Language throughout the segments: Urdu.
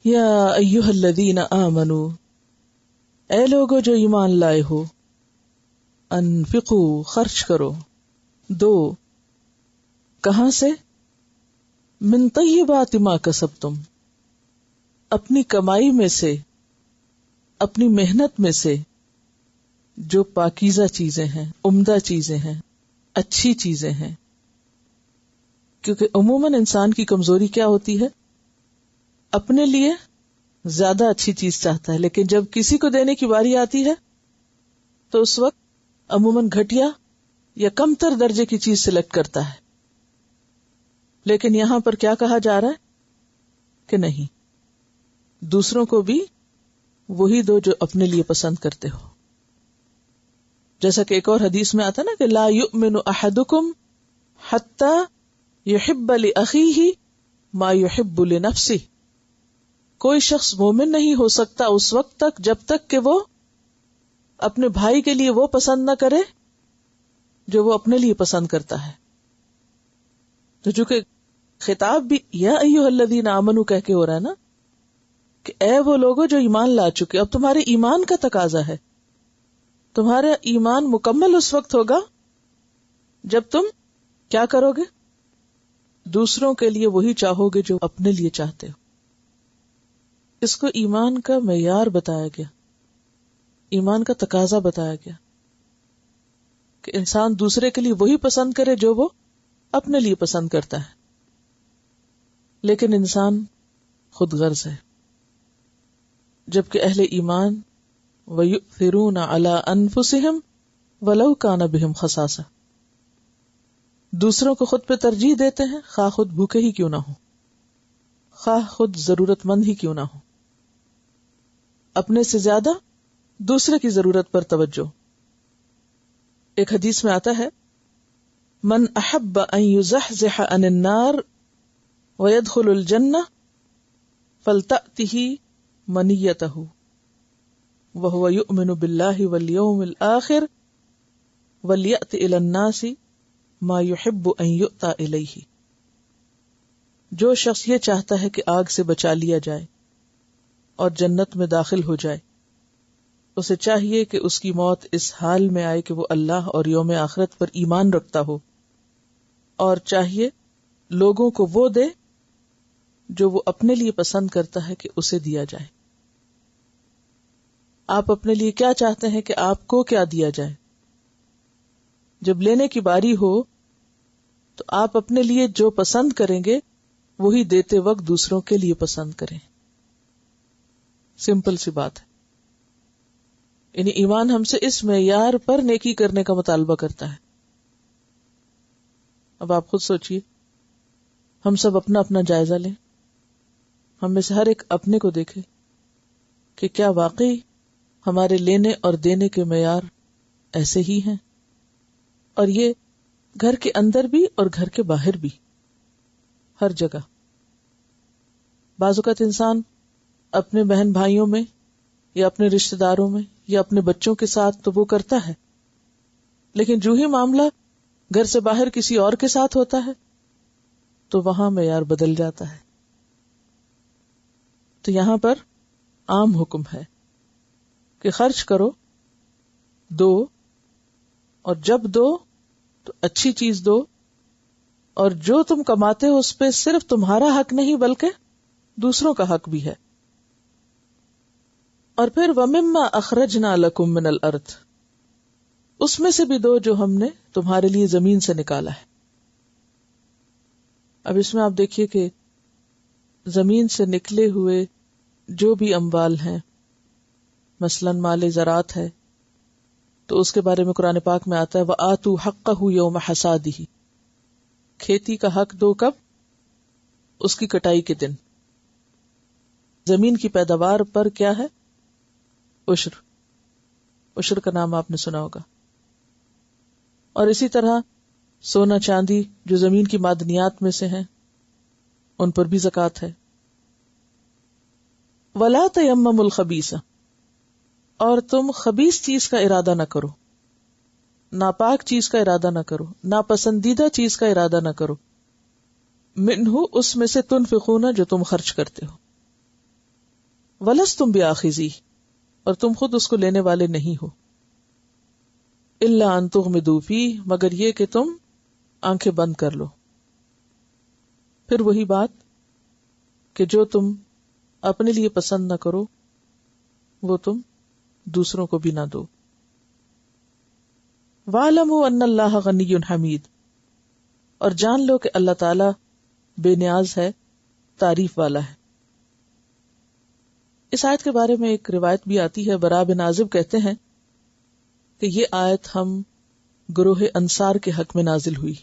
یا ایھا الذین آمنو، اے لوگو جو ایمان لائے ہو، انفقوا خرچ کرو، دو، کہاں سے؟ من طیبات ما کسبتم، اپنی کمائی میں سے، اپنی محنت میں سے، جو پاکیزہ چیزیں ہیں، عمدہ چیزیں ہیں، اچھی چیزیں ہیں. کیونکہ عموماً انسان کی کمزوری کیا ہوتی ہے؟ اپنے لیے زیادہ اچھی چیز چاہتا ہے، لیکن جب کسی کو دینے کی باری آتی ہے تو اس وقت عموماً گھٹیا یا کم تر درجے کی چیز سلیکٹ کرتا ہے. لیکن یہاں پر کیا کہا جا رہا ہے کہ نہیں، دوسروں کو بھی وہی دو جو اپنے لیے پسند کرتے ہو. جیسا کہ ایک اور حدیث میں آتا نا کہ لا یؤمن احدکم حتی یحب لأخیہ ما یحب لنفسہ، کوئی شخص مومن نہیں ہو سکتا اس وقت تک جب تک کہ وہ اپنے بھائی کے لیے وہ پسند نہ کرے جو وہ اپنے لیے پسند کرتا ہے. تو چونکہ خطاب بھی یا ایھا الذین آمنوا کہہ کے ہو رہا ہے نا، کہ اے وہ لوگوں جو ایمان لا چکے. اب تمہارے ایمان کا تقاضا ہے، تمہارا ایمان مکمل اس وقت ہوگا جب تم کیا کرو گے؟ دوسروں کے لیے وہی چاہو گے جو اپنے لیے چاہتے ہو. اس کو ایمان کا معیار بتایا گیا، ایمان کا تقاضا بتایا گیا کہ انسان دوسرے کے لیے وہی پسند کرے جو وہ اپنے لیے پسند کرتا ہے. لیکن انسان خود غرض ہے، جبکہ اہل ایمان وَيُؤْثِرُونَ عَلَىٰ أَنفُسِهِمْ وَلَوْ كَانَ بِهِمْ خَصَاصَةٌ، دوسروں کو خود پہ ترجیح دیتے ہیں خواہ خود بھوکے ہی کیوں نہ ہو، خواہ خود ضرورت مند ہی کیوں نہ ہو. اپنے سے زیادہ دوسرے کی ضرورت پر توجہ. ایک حدیث میں آتا ہے من احب ان یزحزح عن النار ويدخل الجنہ فلتأتہ منیتہ وهو یؤمن باللہ والیوم الآخر ولیأت الی الناس ما یحب ان یؤتی الیہ. جو شخص یہ چاہتا ہے کہ آگ سے بچا لیا جائے اور جنت میں داخل ہو جائے، اسے چاہیے کہ اس کی موت اس حال میں آئے کہ وہ اللہ اور یوم آخرت پر ایمان رکھتا ہو، اور چاہیے لوگوں کو وہ دے جو وہ اپنے لیے پسند کرتا ہے کہ اسے دیا جائے. آپ اپنے لیے کیا چاہتے ہیں کہ آپ کو کیا دیا جائے؟ جب لینے کی باری ہو تو آپ اپنے لیے جو پسند کریں گے وہی دیتے وقت دوسروں کے لیے پسند کریں. سمپل سی بات ہے. یعنی ایمان ہم سے اس معیار پر نیکی کرنے کا مطالبہ کرتا ہے. اب آپ خود سوچئے، ہم سب اپنا اپنا جائزہ لیں، ہم میں سے ہر ایک اپنے کو دیکھے کہ کیا واقعی ہمارے لینے اور دینے کے معیار ایسے ہی ہیں. اور یہ گھر کے اندر بھی اور گھر کے باہر بھی، ہر جگہ. بعض اوقات انسان اپنے بہن بھائیوں میں یا اپنے رشتہ داروں میں یا اپنے بچوں کے ساتھ تو وہ کرتا ہے، لیکن جو ہی معاملہ گھر سے باہر کسی اور کے ساتھ ہوتا ہے تو وہاں معیار بدل جاتا ہے. تو یہاں پر عام حکم ہے کہ خرچ کرو، دو، اور جب دو تو اچھی چیز دو، اور جو تم کماتے ہو اس پہ صرف تمہارا حق نہیں بلکہ دوسروں کا حق بھی ہے. اور پھر وَمِمَّا أَخْرَجْنَا لَكُم مِّنَ الْأَرْضِ، اس میں سے بھی دو جو ہم نے تمہارے لیے زمین سے نکالا ہے. اب اس میں آپ دیکھیے کہ زمین سے نکلے ہوئے جو بھی اموال ہیں، مثلا مال زراعت ہے تو اس کے بارے میں قرآن پاک میں آتا ہے وَآتُوا حَقَّهُ يَوْمَ حَصَادِهِ، کھیتی کا حق دو کب؟ اس کی کٹائی کے دن. زمین کی پیداوار پر کیا ہے؟ عشر کا نام آپ نے سنا ہوگا. اور اسی طرح سونا چاندی جو زمین کی معدنیات میں سے ہیں ان پر بھی زکوٰۃ ہے. وَلَا تَيَمَّمُوا الْخَبِيثَ، اور تم خبیث چیز کا ارادہ نہ کرو، ناپاک چیز کا ارادہ نہ کرو، ناپسندیدہ چیز کا ارادہ نہ کرو، منہ اس میں سے تنفقون جو تم خرچ کرتے ہو. وَلَسْتُمْ بِآخِذِيهِ، اور تم خود اس کو لینے والے نہیں ہو، إِلَّا أَن تُغْمِضُوا فِيهِ، مگر یہ کہ تم آنکھیں بند کر لو. پھر وہی بات کہ جو تم اپنے لیے پسند نہ کرو وہ تم دوسروں کو بھی نہ دو. وَاعْلَمُوا أَنَّ اللَّهَ غَنِيٌّ حَمِيدٌ، اور جان لو کہ اللہ تعالی بے نیاز ہے، تعریف والا ہے. اس آیت کے بارے میں ایک روایت بھی آتی ہے. براء بن عازب کہتے ہیں کہ یہ آیت ہم گروہ انصار کے حق میں نازل ہوئی،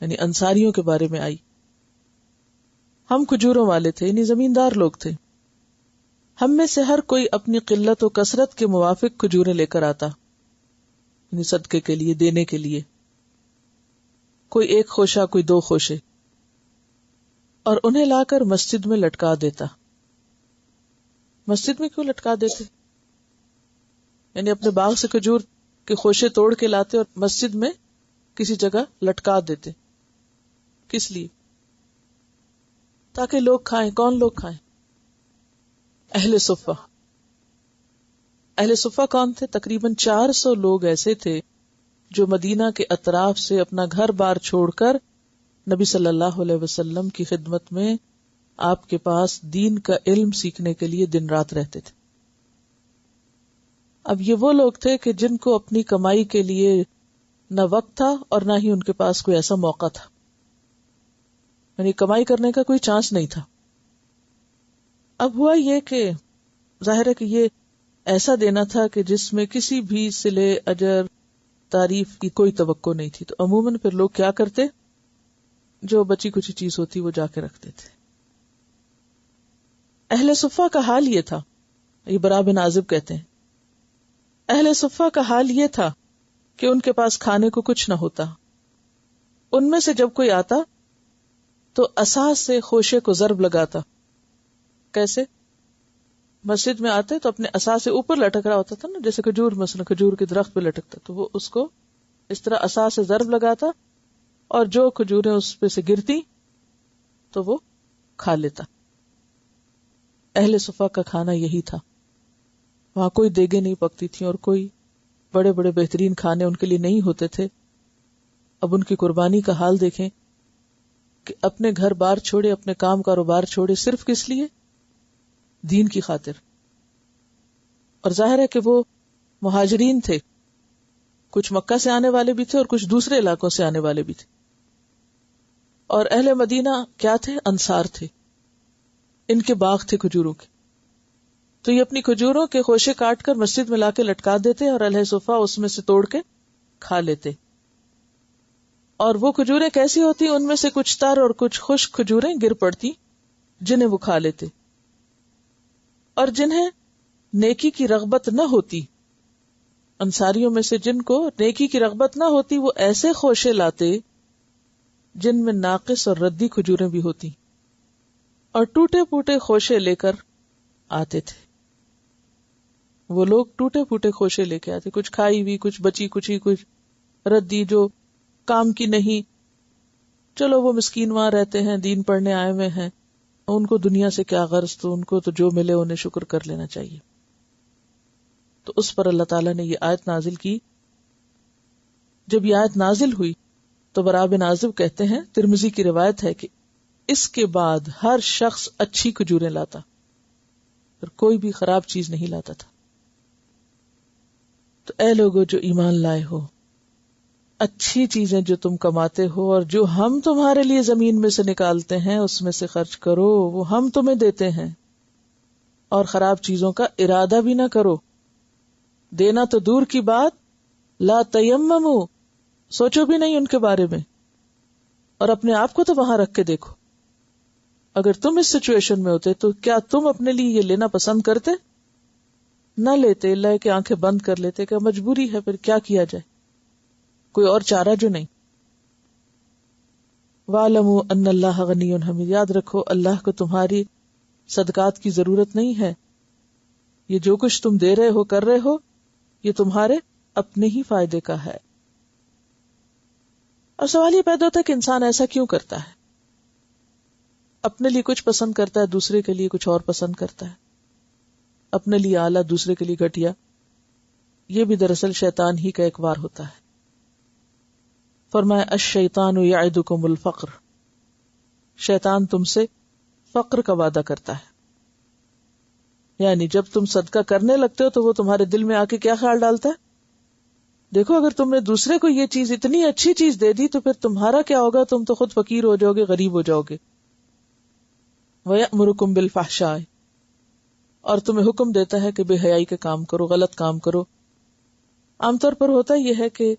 یعنی انصاریوں کے بارے میں آئی. ہم کھجوروں والے تھے، یعنی زمیندار لوگ تھے. ہم میں سے ہر کوئی اپنی قلت و کثرت کے موافق کھجوریں لے کر آتا، یعنی صدقے کے لیے، دینے کے لیے. کوئی ایک خوشہ، کوئی دو خوشے، اور انہیں لا کر مسجد میں لٹکا دیتا. مسجد میں کیوں لٹکا دیتے؟ یعنی اپنے باغ سے کھجور کے خوشے توڑ کے لاتے اور مسجد میں کسی جگہ لٹکا دیتے. کس لیے؟ تاکہ لوگ کھائیں. کون لوگ کھائیں؟ اہل صفہ. اہل صفہ کون تھے؟ تقریباً 400 لوگ ایسے تھے جو مدینہ کے اطراف سے اپنا گھر بار چھوڑ کر نبی صلی اللہ علیہ وسلم کی خدمت میں آپ کے پاس دین کا علم سیکھنے کے لیے دن رات رہتے تھے. اب یہ وہ لوگ تھے کہ جن کو اپنی کمائی کے لیے نہ وقت تھا اور نہ ہی ان کے پاس کوئی ایسا موقع تھا، یعنی کمائی کرنے کا کوئی چانس نہیں تھا. اب ہوا یہ کہ ظاہر ہے کہ یہ ایسا دینا تھا کہ جس میں کسی بھی صلے اجر تعریف کی کوئی توقع نہیں تھی. تو عموماً پھر لوگ کیا کرتے، جو بچی کچھ چیز ہوتی وہ جا کے رکھتے تھے. اہل صفہ کا حال یہ تھا، یہ براء بن عازب کہتے ہیں، اہل صفہ کا حال یہ تھا کہ ان کے پاس کھانے کو کچھ نہ ہوتا. ان میں سے جب کوئی آتا تو عصا سے خوشے کو ضرب لگاتا. کیسے؟ مسجد میں آتے تو اپنے عصا سے اوپر لٹک رہا ہوتا تھا نا، جیسے کھجور، مثلا کھجور کے درخت پہ لٹکتا، تو وہ اس کو اس طرح عصا سے ضرب لگاتا اور جو کھجوریں اس پہ سے گرتی تو وہ کھا لیتا. اہل صفہ کا کھانا یہی تھا. وہاں کوئی دیگیں نہیں پکتی تھیں اور کوئی بڑے بڑے بہترین کھانے ان کے لیے نہیں ہوتے تھے. اب ان کی قربانی کا حال دیکھیں کہ اپنے گھر بار چھوڑے، اپنے کام کاروبار چھوڑے، صرف کس لیے؟ دین کی خاطر. اور ظاہر ہے کہ وہ مہاجرین تھے، کچھ مکہ سے آنے والے بھی تھے اور کچھ دوسرے علاقوں سے آنے والے بھی تھے. اور اہل مدینہ کیا تھے؟ انصار تھے. ان کے باغ تھے کھجوروں کے، تو یہ اپنی کھجوروں کے خوشے کاٹ کر مسجد میں لا کے لٹکا دیتے اور اہل صفہ اس میں سے توڑ کے کھا لیتے. اور وہ کھجوریں کیسی ہوتی؟ ان میں سے کچھ تر اور کچھ خشک کھجوریں گر پڑتی جنہیں وہ کھا لیتے. اور جنہیں نیکی کی رغبت نہ ہوتی، انصاریوں میں سے جن کو نیکی کی رغبت نہ ہوتی، وہ ایسے خوشے لاتے جن میں ناقص اور ردی کھجوریں بھی ہوتی، اور ٹوٹے پوٹے خوشے لے کر آتے تھے. وہ لوگ ٹوٹے پوٹے خوشے لے کے آتے، کچھ کھائی ہوئی، کچھ بچی کچھ ردی جو کام کی نہیں. چلو وہ مسکین وہاں رہتے ہیں، دین پڑھنے آئے ہوئے ہیں، ان کو دنیا سے کیا غرض، تو ان کو تو جو ملے انہیں شکر کر لینا چاہیے. تو اس پر اللہ تعالیٰ نے یہ آیت نازل کی. جب یہ آیت نازل ہوئی تو براء بن عازب کہتے ہیں، ترمذی کی روایت ہے کہ اس کے بعد ہر شخص اچھی کھجوریں لاتا اور کوئی بھی خراب چیز نہیں لاتا تھا. تو اے لوگو جو ایمان لائے ہو، اچھی چیزیں جو تم کماتے ہو اور جو ہم تمہارے لیے زمین میں سے نکالتے ہیں اس میں سے خرچ کرو، وہ ہم تمہیں دیتے ہیں. اور خراب چیزوں کا ارادہ بھی نہ کرو، دینا تو دور کی بات، لا تیممو، سوچو بھی نہیں ان کے بارے میں. اور اپنے آپ کو تو وہاں رکھ کے دیکھو، اگر تم اس سچویشن میں ہوتے تو کیا تم اپنے لیے یہ لینا پسند کرتے؟ نہ لیتے، اللہ کے آنکھیں بند کر لیتے کہ مجبوری ہے، پھر کیا کیا جائے، کوئی اور چارہ جو نہیں. وَاعْلَمُوا أَنَّ اللَّهَ غَنِيٌّ حَمِيدٌ، یاد رکھو اللہ کو تمہاری صدقات کی ضرورت نہیں ہے. یہ جو کچھ تم دے رہے ہو، کر رہے ہو، یہ تمہارے اپنے ہی فائدے کا ہے. اور سوال یہ پیدا ہوتا ہے کہ انسان ایسا کیوں کرتا ہے؟ اپنے لیے کچھ پسند کرتا ہے، دوسرے کے لیے کچھ اور پسند کرتا ہے. اپنے لیے اعلیٰ دوسرے کے لیے گھٹیا، یہ بھی دراصل شیطان ہی کا ایک وار ہوتا ہے۔ فرمایا الشیطان یعدکم الفقر، شیطان تم سے فقر کا وعدہ کرتا ہے، یعنی جب تم صدقہ کرنے لگتے ہو تو وہ تمہارے دل میں آ کے کیا خیال ڈالتا ہے، دیکھو اگر تم نے دوسرے کو یہ چیز اتنی اچھی چیز دے دی تو پھر تمہارا کیا ہوگا، تم تو خود فقیر ہو جاؤ گے، غریب ہو جاؤ گے۔ وَيَأْمُرُكُمْ بِالْفَحْشَاءِ، اور تمہیں حکم دیتا ہے کہ بے حیائی کے کام کرو، غلط کام کرو۔ عام طور پر ہوتا یہ ہے کہ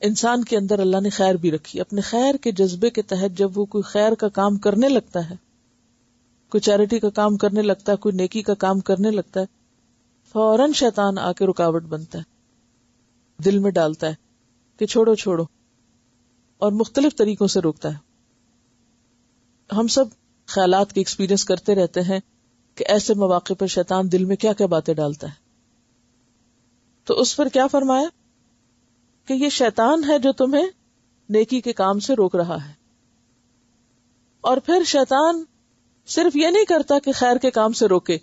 انسان کے اندر اللہ نے خیر بھی رکھی، اپنے خیر کے جذبے کے تحت جب وہ کوئی خیر کا کام کرنے لگتا ہے، کوئی چیریٹی کا کام کرنے لگتا ہے، کوئی نیکی کا کام کرنے لگتا ہے، فوراً شیطان آ کے رکاوٹ بنتا ہے، دل میں ڈالتا ہے کہ چھوڑو چھوڑو، اور مختلف طریقوں سے روکتا ہے۔ ہم سب خیالات کے ایکسپیرینس کرتے رہتے ہیں کہ ایسے مواقع پر شیطان دل میں کیا کیا باتیں ڈالتا ہے، تو اس پر کیا فرمایا کہ یہ شیطان ہے جو تمہیں نیکی کے کام سے روک رہا ہے۔ اور پھر شیطان صرف یہ نہیں کرتا کہ خیر کے کام سے روکے،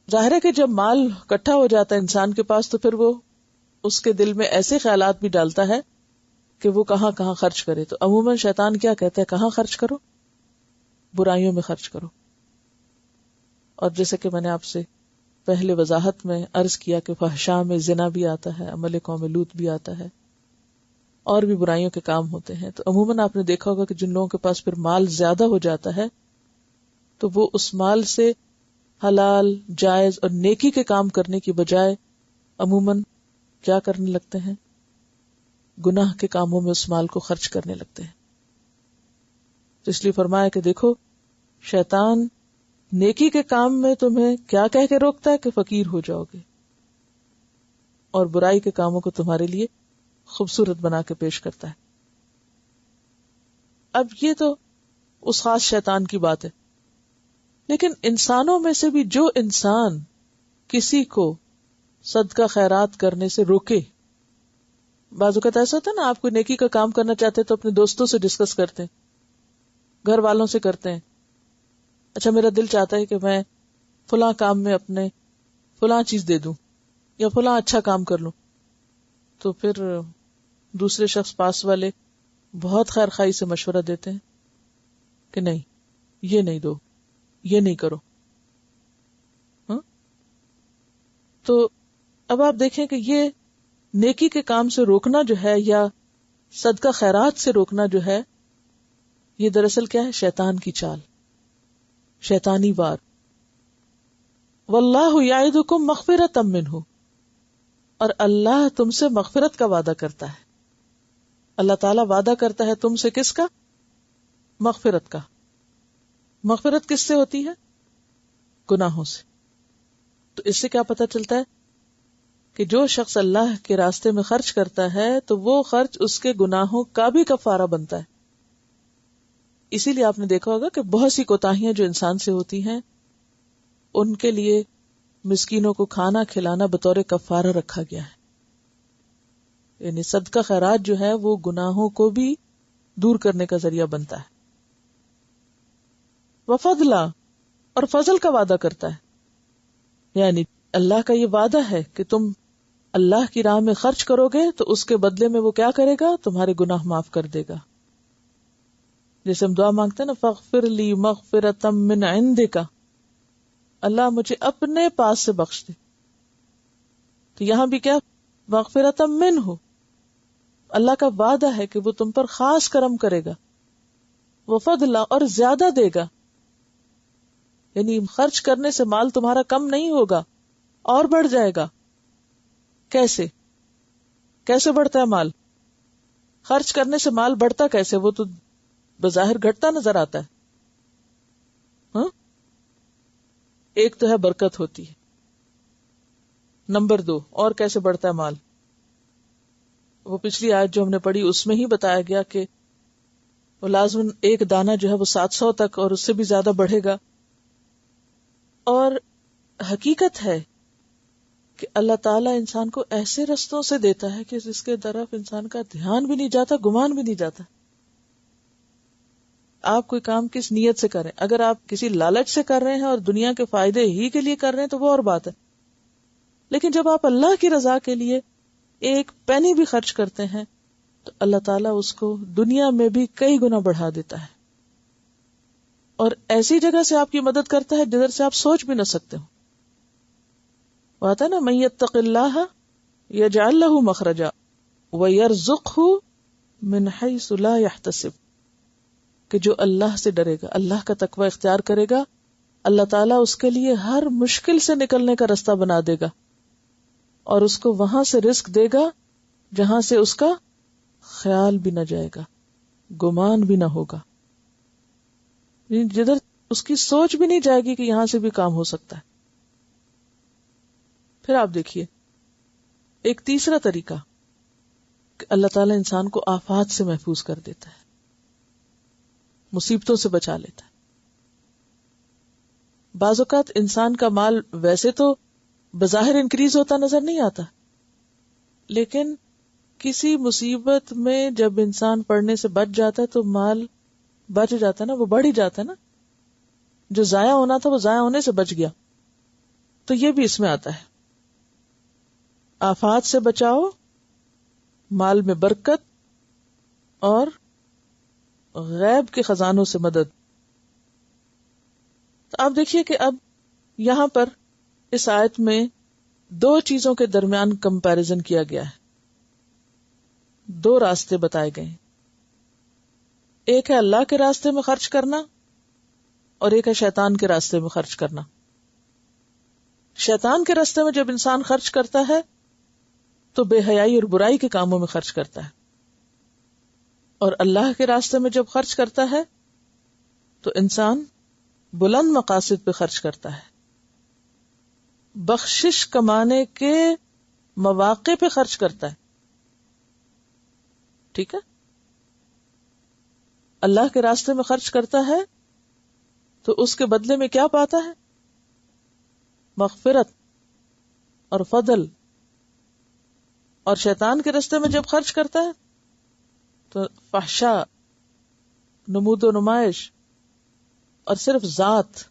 ظاہر ہے کہ جب مال اکٹھا ہو جاتا ہے انسان کے پاس تو پھر وہ اس کے دل میں ایسے خیالات بھی ڈالتا ہے کہ وہ کہاں کہاں خرچ کرے، تو عموماً شیطان کیا کہتا ہے، کہاں خرچ کرو، برائیوں میں خرچ کرو۔ اور جیسے کہ میں نے آپ سے پہلے وضاحت میں عرض کیا کہ فحشاء میں زنا بھی آتا ہے، عمل قوم لوط بھی آتا ہے، اور بھی برائیوں کے کام ہوتے ہیں۔ تو عموماً آپ نے دیکھا ہوگا کہ جن لوگوں کے پاس پھر مال زیادہ ہو جاتا ہے تو وہ اس مال سے حلال، جائز اور نیکی کے کام کرنے کی بجائے عموماً کیا کرنے لگتے ہیں، گناہ کے کاموں میں اس مال کو خرچ کرنے لگتے ہیں۔ تو اس لیے فرمایا کہ دیکھو شیطان نیکی کے کام میں تمہیں کیا کہہ کے روکتا ہے کہ فقیر ہو جاؤ گے، اور برائی کے کاموں کو تمہارے لیے خوبصورت بنا کے پیش کرتا ہے۔ اب یہ تو اس خاص شیطان کی بات ہے، لیکن انسانوں میں سے بھی جو انسان کسی کو صدقہ خیرات کرنے سے روکے، بعض اوقات ایسا ہوتا ہے نا، آپ کوئی نیکی کا کام کرنا چاہتے تو اپنے دوستوں سے ڈسکس کرتے ہیں، گھر والوں سے کرتے ہیں، اچھا میرا دل چاہتا ہے کہ میں فلاں کام میں اپنے فلاں چیز دے دوں یا فلاں اچھا کام کر لوں، تو پھر دوسرے شخص پاس والے بہت خیر خواہی سے مشورہ دیتے ہیں کہ نہیں، یہ نہیں دو، یہ نہیں کرو۔ ہاں؟ تو اب آپ دیکھیں کہ یہ نیکی کے کام سے روکنا جو ہے، یا صدقہ خیرات سے روکنا جو ہے، یہ دراصل کیا ہے، شیطان کی چال، شیطانی وار۔ واللہ یعدکم مغفرۃ منہ، اور اللہ تم سے مغفرت کا وعدہ کرتا ہے۔ اللہ تعالیٰ وعدہ کرتا ہے تم سے کس کا؟ مغفرت کا۔ مغفرت کس سے ہوتی ہے؟ گناہوں سے۔ تو اس سے کیا پتہ چلتا ہے کہ جو شخص اللہ کے راستے میں خرچ کرتا ہے تو وہ خرچ اس کے گناہوں کا بھی کفارہ بنتا ہے۔ اسی لیے آپ نے دیکھا ہوگا کہ بہت سی کوتاہیاں جو انسان سے ہوتی ہیں ان کے لیے مسکینوں کو کھانا کھلانا بطور کفارہ رکھا گیا ہے، یعنی صدقہ خیرات جو ہے وہ گناہوں کو بھی دور کرنے کا ذریعہ بنتا ہے۔ وفضلا، اور فضل کا وعدہ کرتا ہے، یعنی اللہ کا یہ وعدہ ہے کہ تم اللہ کی راہ میں خرچ کرو گے تو اس کے بدلے میں وہ کیا کرے گا؟ تمہارے گناہ معاف کر دے گا۔ جیسے ہم دعا مانگتے ہیں نا، فاغفر لی مغفرۃ من عندک، اللہ مجھے اپنے پاس سے بخش دے، تو یہاں بھی کیا، مغفرۃ منہ، اللہ کا وعدہ ہے کہ وہ تم پر خاص کرم کرے گا، وفضلا، اور زیادہ دے گا، یعنی خرچ کرنے سے مال تمہارا کم نہیں ہوگا اور بڑھ جائے گا۔ کیسے بڑھتا ہے مال؟ خرچ کرنے سے مال بڑھتا کیسے؟ وہ تو بظاہر گھٹتا نظر آتا ہے۔ ہاں، ایک تو ہے برکت ہوتی ہے، نمبر 2 اور کیسے بڑھتا ہے مال؟ وہ پچھلی آیت جو ہم نے پڑھی اس میں ہی بتایا گیا کہ وہ لازماً ایک دانہ جو ہے وہ 700 تک اور اس سے بھی زیادہ بڑھے گا۔ اور حقیقت ہے کہ اللہ تعالیٰ انسان کو ایسے رستوں سے دیتا ہے کہ جس کے طرف انسان کا دھیان بھی نہیں جاتا، گمان بھی نہیں جاتا۔ آپ کوئی کام کس نیت سے کریں. اگر آپ کسی لالچ سے کر رہے ہیں اور دنیا کے فائدے ہی کے لیے کر رہے ہیں تو وہ اور بات ہے. لیکن جب آپ اللہ کی رضا کے لیے ایک پینی بھی خرچ کرتے ہیں تو اللہ تعالیٰ اس کو دنیا میں بھی کئی گنا بڑھا دیتا ہے اور ایسی جگہ سے آپ کی مدد کرتا ہے جدھر سے آپ سوچ بھی نہ سکتے ہو. وہ آتا ہے نا، من یتق اللہ یجعل لہ مخرجا ویرزقہ من حیث لا یحتسب، کہ جو اللہ سے ڈرے گا، اللہ کا تقوی اختیار کرے گا، اللہ تعالیٰ اس کے لیے ہر مشکل سے نکلنے کا رستہ بنا دے گا اور اس کو وہاں سے رزق دے گا جہاں سے اس کا خیال بھی نہ جائے گا، گمان بھی نہ ہوگا، جدھر اس کی سوچ بھی نہیں جائے گی کہ یہاں سے بھی کام ہو سکتا ہے. پھر آپ دیکھیے ایک تیسرا طریقہ کہ اللہ تعالیٰ انسان کو آفات سے محفوظ کر دیتا ہے، مصیبتوں سے بچا لیتا ہے. بعض اوقات انسان کا مال ویسے تو بظاہر انکریز ہوتا نظر نہیں آتا، لیکن کسی مصیبت میں جب انسان پڑنے سے بچ جاتا ہے تو مال بچ جاتا ہے نا، وہ بڑھ ہی جاتا ہے نا. جو ضائع ہونا تھا وہ ضائع ہونے سے بچ گیا. تو یہ بھی اس میں آتا ہے، آفات سے بچاؤ، مال میں برکت اور غیب کے خزانوں سے مدد. تو آپ دیکھیے کہ اب یہاں پر اس آیت میں دو چیزوں کے درمیان کمپیرزن کیا گیا ہے، دو راستے بتائے گئے. ایک ہے اللہ کے راستے میں خرچ کرنا اور ایک ہے شیطان کے راستے میں خرچ کرنا. شیطان کے راستے میں جب انسان خرچ کرتا ہے تو بے حیائی اور برائی کے کاموں میں خرچ کرتا ہے، اور اللہ کے راستے میں جب خرچ کرتا ہے تو انسان بلند مقاصد پہ خرچ کرتا ہے، بخشش کمانے کے مواقع پہ خرچ کرتا ہے. ٹھیک ہے، اللہ کے راستے میں خرچ کرتا ہے تو اس کے بدلے میں کیا پاتا ہے؟ مغفرت اور فضل. اور شیطان کے راستے میں جب خرچ کرتا ہے تو فحشاء، نمود و نمائش اور صرف ذات،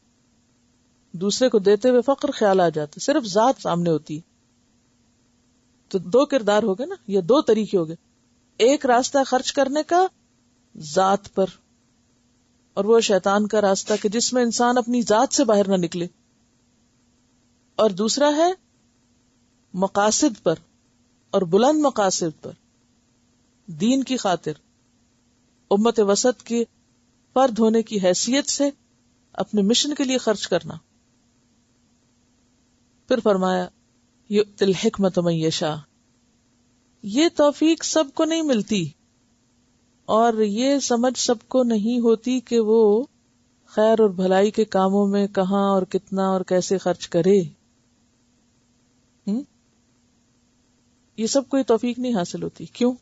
دوسرے کو دیتے ہوئے فقر خیال آ جاتا، صرف ذات سامنے ہوتی. تو دو کردار ہو گئے نا، یہ دو طریقے ہو گئے. ایک راستہ خرچ کرنے کا ذات پر، اور وہ شیطان کا راستہ کہ جس میں انسان اپنی ذات سے باہر نہ نکلے. اور دوسرا ہے مقاصد پر اور بلند مقاصد پر، دین کی خاطر، امت وسط کے فرد ہونے کی حیثیت سے اپنے مشن کے لیے خرچ کرنا. پھر فرمایا یؤتی الحکمت من یشاء، یہ توفیق سب کو نہیں ملتی اور یہ سمجھ سب کو نہیں ہوتی کہ وہ خیر اور بھلائی کے کاموں میں کہاں اور کتنا اور کیسے خرچ کرے. یہ سب کو یہ توفیق نہیں حاصل ہوتی. کیوں؟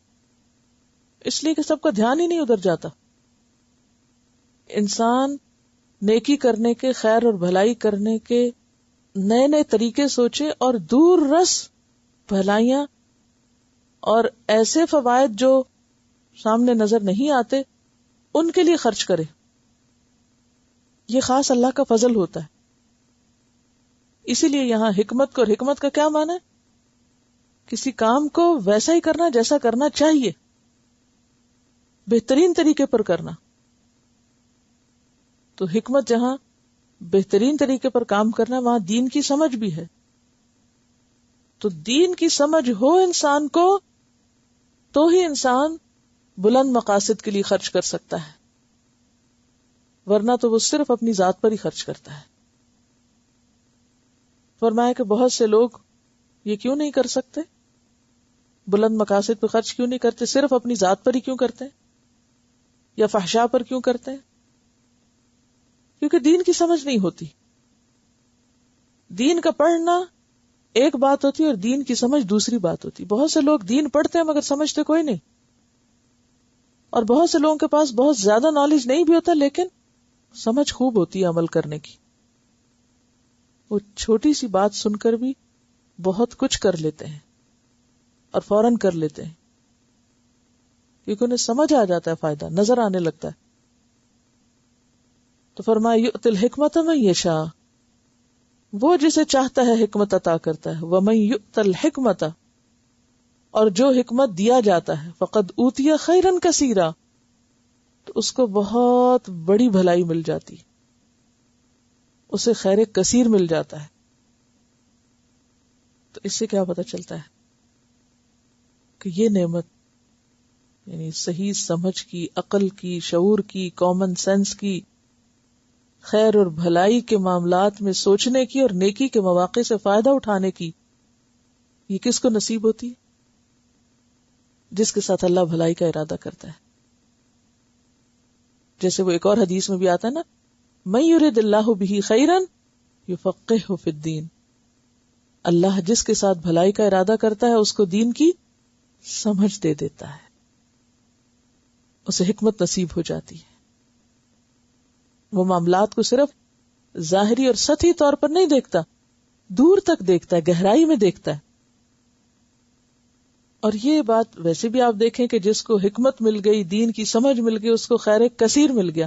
اس لیے کہ سب کا دھیان ہی نہیں ادھر جاتا. انسان نیکی کرنے کے، خیر اور بھلائی کرنے کے نئے نئے طریقے سوچے اور دور رس بھلائیاں اور ایسے فوائد جو سامنے نظر نہیں آتے ان کے لیے خرچ کرے. یہ خاص اللہ کا فضل ہوتا ہے. اسی لیے یہاں حکمت کو، اور حکمت کا کیا معنی ہے؟ کسی کام کو ویسا ہی کرنا جیسا کرنا چاہیے، بہترین طریقے پر کرنا. تو حکمت جہاں بہترین طریقے پر کام کرنا، وہاں دین کی سمجھ بھی ہے. تو دین کی سمجھ ہو انسان کو تو ہی انسان بلند مقاصد کے لیے خرچ کر سکتا ہے، ورنہ تو وہ صرف اپنی ذات پر ہی خرچ کرتا ہے. فرمایا کہ بہت سے لوگ یہ کیوں نہیں کر سکتے، بلند مقاصد پہ خرچ کیوں نہیں کرتے، صرف اپنی ذات پر ہی کیوں کرتے ہیں یا فحشاء پر کیوں کرتے ہیں؟ کیونکہ دین کی سمجھ نہیں ہوتی. دین کا پڑھنا ایک بات ہوتی ہے اور دین کی سمجھ دوسری بات ہوتی. بہت سے لوگ دین پڑھتے ہیں مگر سمجھتے کوئی نہیں، اور بہت سے لوگوں کے پاس بہت زیادہ نالج نہیں بھی ہوتا لیکن سمجھ خوب ہوتی ہے عمل کرنے کی. وہ چھوٹی سی بات سن کر بھی بہت کچھ کر لیتے ہیں اور فوراً کر لیتے ہیں کیونکہ انہیں سمجھ آ جاتا ہے، فائدہ نظر آنے لگتا ہے. تو فرمایا یؤتی الحکمت من یشاء، وہ جسے چاہتا ہے حکمت عطا کرتا ہے، ومن یؤت الحکمت، اور جو حکمت دیا جاتا ہے، فقد اوتی خیرا کثیرا، تو اس کو بہت بڑی بھلائی مل جاتی، اسے خیر کثیر مل جاتا ہے. تو اس سے کیا پتہ چلتا ہے کہ یہ نعمت یعنی صحیح سمجھ کی، عقل کی، شعور کی، کامن سینس کی، خیر اور بھلائی کے معاملات میں سوچنے کی اور نیکی کے مواقع سے فائدہ اٹھانے کی، یہ کس کو نصیب ہوتی ہے؟ جس کے ساتھ اللہ بھلائی کا ارادہ کرتا ہے. جیسے وہ ایک اور حدیث میں بھی آتا ہے نا، من یرد اللہ بہ خیرا یفقہہ فی الدین، اللہ جس کے ساتھ بھلائی کا ارادہ کرتا ہے اس کو دین کی سمجھ دے دیتا ہے، اسے حکمت نصیب ہو جاتی ہے. وہ معاملات کو صرف ظاہری اور سطحی طور پر نہیں دیکھتا، دور تک دیکھتا ہے، گہرائی میں دیکھتا ہے. اور یہ بات ویسے بھی آپ دیکھیں کہ جس کو حکمت مل گئی، دین کی سمجھ مل گئی، اس کو خیر کثیر مل گیا.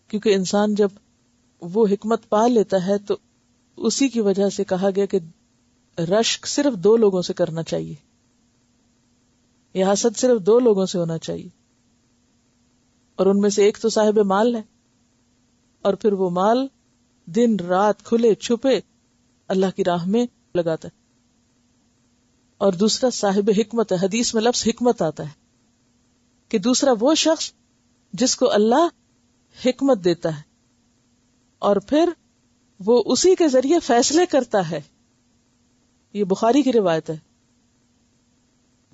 کیونکہ انسان جب وہ حکمت پا لیتا ہے تو اسی کی وجہ سے کہا گیا کہ رشک صرف 2 لوگوں سے کرنا چاہیے، یہ حسد صرف 2 لوگوں سے ہونا چاہیے، اور ان میں سے ایک تو صاحب مال ہے، اور پھر وہ مال دن رات کھلے چھپے اللہ کی راہ میں لگاتا ہے. اور دوسرا صاحب حکمت ہے، حدیث میں لفظ حکمت آتا ہے کہ دوسرا وہ شخص جس کو اللہ حکمت دیتا ہے اور پھر وہ اسی کے ذریعے فیصلے کرتا ہے. یہ بخاری کی روایت ہے.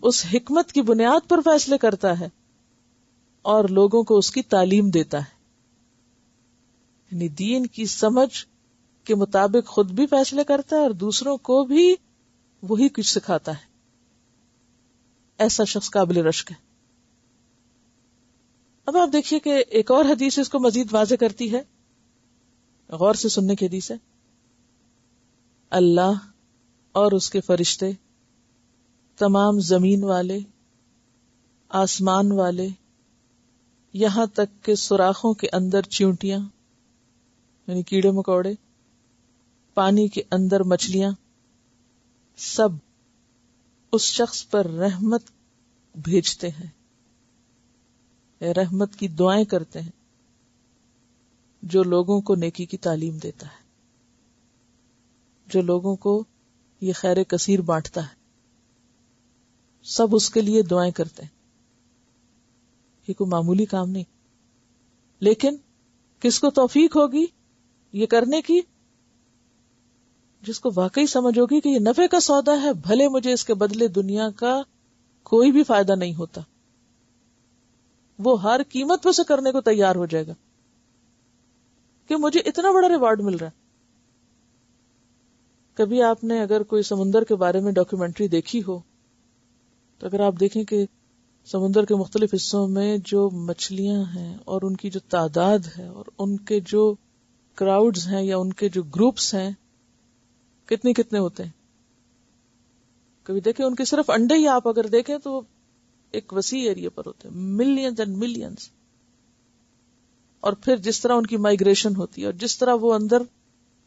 اس حکمت کی بنیاد پر فیصلے کرتا ہے اور لوگوں کو اس کی تعلیم دیتا ہے، یعنی دین کی سمجھ کے مطابق خود بھی فیصلے کرتا ہے اور دوسروں کو بھی وہی کچھ سکھاتا ہے. ایسا شخص قابل رشک ہے. اب آپ دیکھیے کہ ایک اور حدیث اس کو مزید واضح کرتی ہے، غور سے سننے کی حدیث ہے. اللہ اور اس کے فرشتے، تمام زمین والے، آسمان والے، یہاں تک کہ سوراخوں کے اندر چیونٹیاں یعنی کیڑے مکوڑے، پانی کے اندر مچھلیاں، سب اس شخص پر رحمت بھیجتے ہیں، رحمت کی دعائیں کرتے ہیں جو لوگوں کو نیکی کی تعلیم دیتا ہے، جو لوگوں کو یہ خیر کثیر بانٹتا ہے. سب اس کے لیے دعائیں کرتے ہیں. یہ کوئی معمولی کام نہیں. لیکن کس کو توفیق ہوگی یہ کرنے کی؟ جس کو واقعی سمجھ ہوگی کہ یہ نفع کا سودا ہے، بھلے مجھے اس کے بدلے دنیا کا کوئی بھی فائدہ نہیں ہوتا، وہ ہر قیمت پہ اسے کرنے کو تیار ہو جائے گا کہ مجھے اتنا بڑا ریوارڈ مل رہا ہے. کبھی آپ نے اگر کوئی سمندر کے بارے میں ڈاکیومنٹری دیکھی ہو تو اگر آپ دیکھیں کہ سمندر کے مختلف حصوں میں جو مچھلیاں ہیں اور ان کی جو تعداد ہے اور ان کے جو کراؤڈز ہیں یا ان کے جو گروپس ہیں کتنے ہوتے ہیں. کبھی دیکھیں ان کے صرف انڈے ہی آپ اگر دیکھیں تو ایک وسیع ایریا پر ہوتے ہیں، ملینز اینڈ ملینز. اور پھر جس طرح ان کی مائگریشن ہوتی ہے اور جس طرح وہ اندر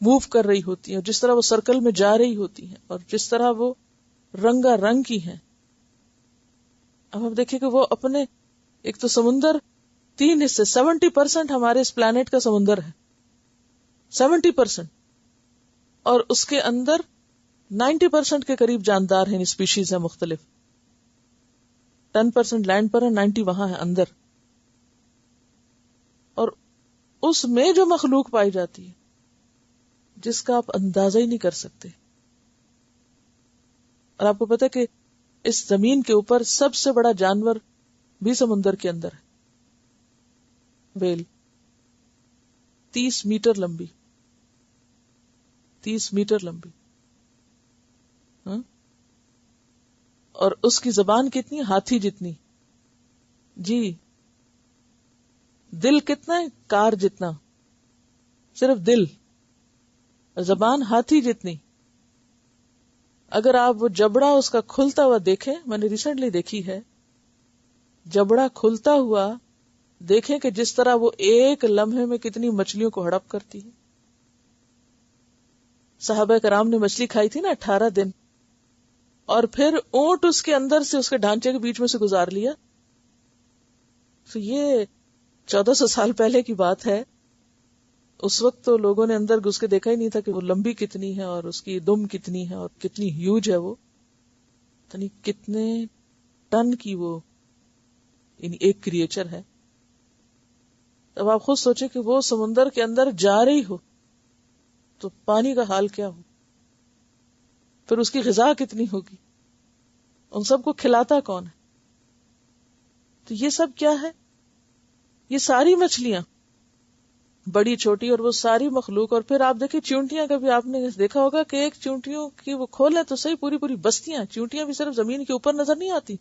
موو کر رہی ہوتی ہیں اور جس طرح وہ سرکل میں جا رہی ہوتی ہیں اور جس طرح وہ رنگا رنگ کی ہیں. اب آپ دیکھیں کہ وہ اپنے ایک تو سمندر 3 حصے 70% ہمارے اس پلانٹ کا سمندر ہے، 70%، اور اس کے اندر 90% کے قریب جاندار ہیں، اسپیشیز ہیں مختلف. 10% لینڈ پر ہے، 90 وہاں ہے اندر. اور اس میں جو مخلوق پائی جاتی ہے جس کا آپ اندازہ ہی نہیں کر سکتے. اور آپ کو پتہ ہے کہ اس زمین کے اوپر سب سے بڑا جانور بھی سمندر کے اندر ہے، ویل. 30 میٹر لمبی، 30 میٹر لمبی. اور اس کی زبان کتنی؟ ہاتھی جتنی. جی دل کتنا ہے؟ کار جتنا، صرف دل. زبان ہاتھی جتنی. اگر آپ وہ جبڑا اس کا کھلتا ہوا دیکھیں، میں نے ریسنٹلی دیکھی ہے، جبڑا کھلتا ہوا دیکھیں کہ جس طرح وہ ایک لمحے میں کتنی مچھلیوں کو ہڑپ کرتی ہے. صحابہ کرام نے مچھلی کھائی تھی نا 18 دن، اور پھر اونٹ اس کے اندر سے اس کے ڈھانچے کے بیچ میں سے گزار لیا. تو یہ 1400 سال پہلے کی بات ہے. اس وقت تو لوگوں نے اندر گھس کے دیکھا ہی نہیں تھا کہ وہ لمبی کتنی ہے اور اس کی دم کتنی ہے اور کتنی ہیوج ہے وہ، یعنی کتنے ٹن کی وہ یعنی ایک کریچر ہے. اب آپ خود سوچیں کہ وہ سمندر کے اندر جا رہی ہو تو پانی کا حال کیا ہو، پھر اس کی غذا کتنی ہوگی، ان سب کو کھلاتا کون ہے. تو یہ سب کیا ہے؟ یہ ساری مچھلیاں بڑی چھوٹی اور وہ ساری مخلوق. اور پھر آپ دیکھیں چیونٹیاں، کبھی آپ نے دیکھا ہوگا کہ ایک چیونٹیوں کی وہ کھولیں تو صحیح پوری پوری بستیاں. چیونٹیاں بھی صرف زمین کے اوپر نظر نہیں آتی.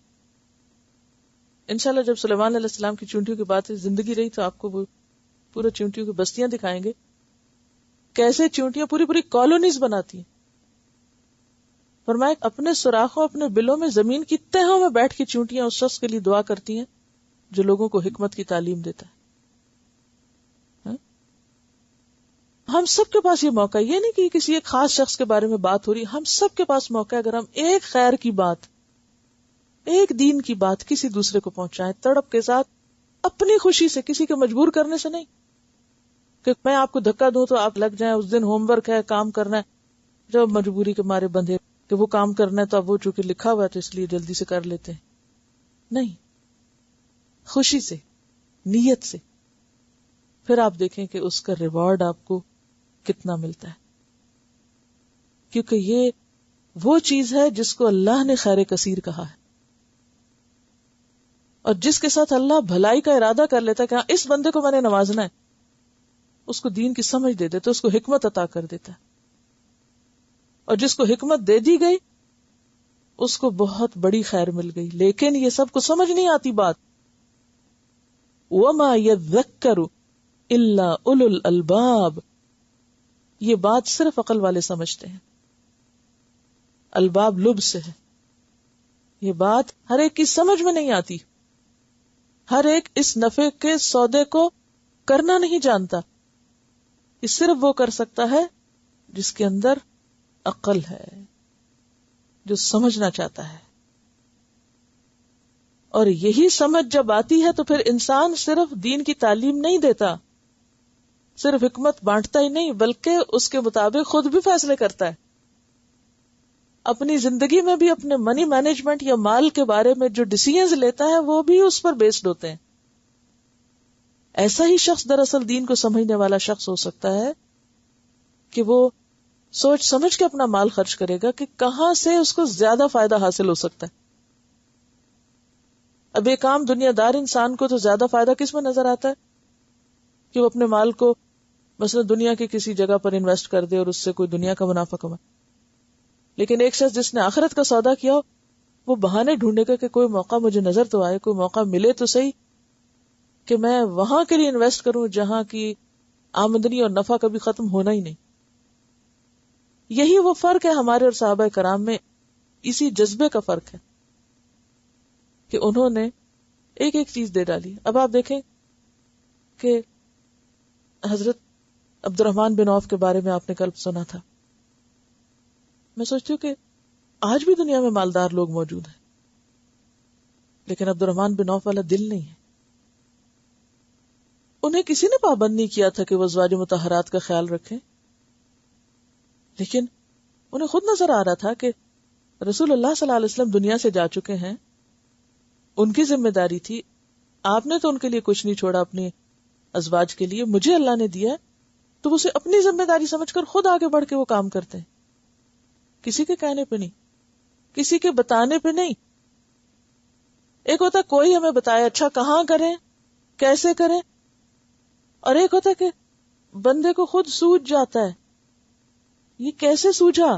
انشاءاللہ جب سلیمان علیہ السلام کی چیونٹیوں کی بات زندگی رہی تو آپ کو وہ پورے چیونٹیوں کی بستیاں دکھائیں گے، کیسے چیونٹیاں پوری پوری کالونیز بناتی ہیں. فرمایا اپنے سوراخوں اپنے بلوں میں زمین کی تہوں میں بیٹھ کے چیونٹیاں اس شخص کے لیے دعا کرتی ہیں جو لوگوں کو حکمت کی تعلیم دیتا ہے. ہم سب کے پاس یہ موقع ہے، یہ نہیں کہ کسی ایک خاص شخص کے بارے میں بات ہو رہی، ہم سب کے پاس موقع ہے. اگر ہم ایک خیر کی بات، ایک دین کی بات کسی دوسرے کو پہنچائیں تڑپ کے ساتھ، اپنی خوشی سے، کسی کے مجبور کرنے سے نہیں کہ میں آپ کو دھکا دوں تو آپ لگ جائیں. اس دن ہوم ورک ہے، کام کرنا ہے، جب مجبوری کے مارے بندھے کہ وہ کام کرنا ہے تو اب وہ چونکہ لکھا ہوا ہے تو اس لیے جلدی سے کر لیتے ہیں. نہیں، خوشی سے، نیت سے، پھر آپ دیکھیں کہ اس کا ریوارڈ آپ کو کتنا ملتا ہے. کیونکہ یہ وہ چیز ہے جس کو اللہ نے خیر کثیر کہا ہے، اور جس کے ساتھ اللہ بھلائی کا ارادہ کر لیتا ہے کہ ہاں اس بندے کو میں نے نوازنا ہے، اس کو دین کی سمجھ دے دیتا، اس کو حکمت عطا کر دیتا ہے. اور جس کو حکمت دے دی گئی اس کو بہت بڑی خیر مل گئی. لیکن یہ سب کو سمجھ نہیں آتی بات. وَمَا يَذَّكَّرُ إِلَّا أُولُو الْأَلْبَابِ، یہ بات صرف عقل والے سمجھتے ہیں. الباب لب سے ہے، یہ بات ہر ایک کی سمجھ میں نہیں آتی. ہر ایک اس نفع کے سودے کو کرنا نہیں جانتا. یہ صرف وہ کر سکتا ہے جس کے اندر عقل ہے، جو سمجھنا چاہتا ہے. اور یہی سمجھ جب آتی ہے تو پھر انسان صرف دین کی تعلیم نہیں دیتا، صرف حکمت بانٹتا ہی نہیں، بلکہ اس کے مطابق خود بھی فیصلے کرتا ہے. اپنی زندگی میں بھی اپنے منی مینجمنٹ یا مال کے بارے میں جو ڈیسیژنز لیتا ہے وہ بھی اس پر بیسڈ ہوتے ہیں. ایسا ہی شخص دراصل دین کو سمجھنے والا شخص ہو سکتا ہے کہ وہ سوچ سمجھ کے اپنا مال خرچ کرے گا کہ کہاں سے اس کو زیادہ فائدہ حاصل ہو سکتا ہے. اب ایک عام دنیا دار انسان کو تو زیادہ فائدہ کس میں نظر آتا ہے کہ وہ اپنے مال کو مثلا دنیا کی کسی جگہ پر انویسٹ کر دے اور اس سے کوئی دنیا کا منافع کمائے. لیکن ایک شخص جس نے آخرت کا سودا کیا وہ بہانے ڈھونڈے گا کہ کوئی موقع مجھے نظر تو آئے، کوئی موقع ملے تو صحیح کہ میں وہاں کے لیے انویسٹ کروں جہاں کی آمدنی اور نفع کبھی ختم ہونا ہی نہیں. یہی وہ فرق ہے ہمارے اور صحابہ کرام میں، اسی جذبے کا فرق ہے کہ انہوں نے ایک ایک چیز دے ڈالی. اب آپ دیکھیں کہ حضرت عبد الرحمن بن عوف کے بارے میں آپ نے کل سنا تھا. میں سوچتی ہوں کہ آج بھی دنیا میں مالدار لوگ موجود ہیں لیکن عبد الرحمن بن عوف والا دل نہیں ہے. انہیں کسی نے پابند نہیں کیا تھا کہ وہ ازواج مطہرات کا خیال رکھیں، لیکن انہیں خود نظر آ رہا تھا کہ رسول اللہ صلی اللہ علیہ وسلم دنیا سے جا چکے ہیں، ان کی ذمہ داری تھی، آپ نے تو ان کے لیے کچھ نہیں چھوڑا اپنی ازواج کے لیے، مجھے اللہ نے دیا تو وہ اسے اپنی ذمہ داری سمجھ کر خود آگے بڑھ کے وہ کام کرتے ہیں، کسی کے کہنے پہ نہیں، کسی کے بتانے پہ نہیں. ایک ہوتا کوئی ہمیں بتائے اچھا کہاں کریں کیسے کریں، اور ایک ہوتا کہ بندے کو خود سوجھ جاتا ہے. یہ کیسے سوجھا؟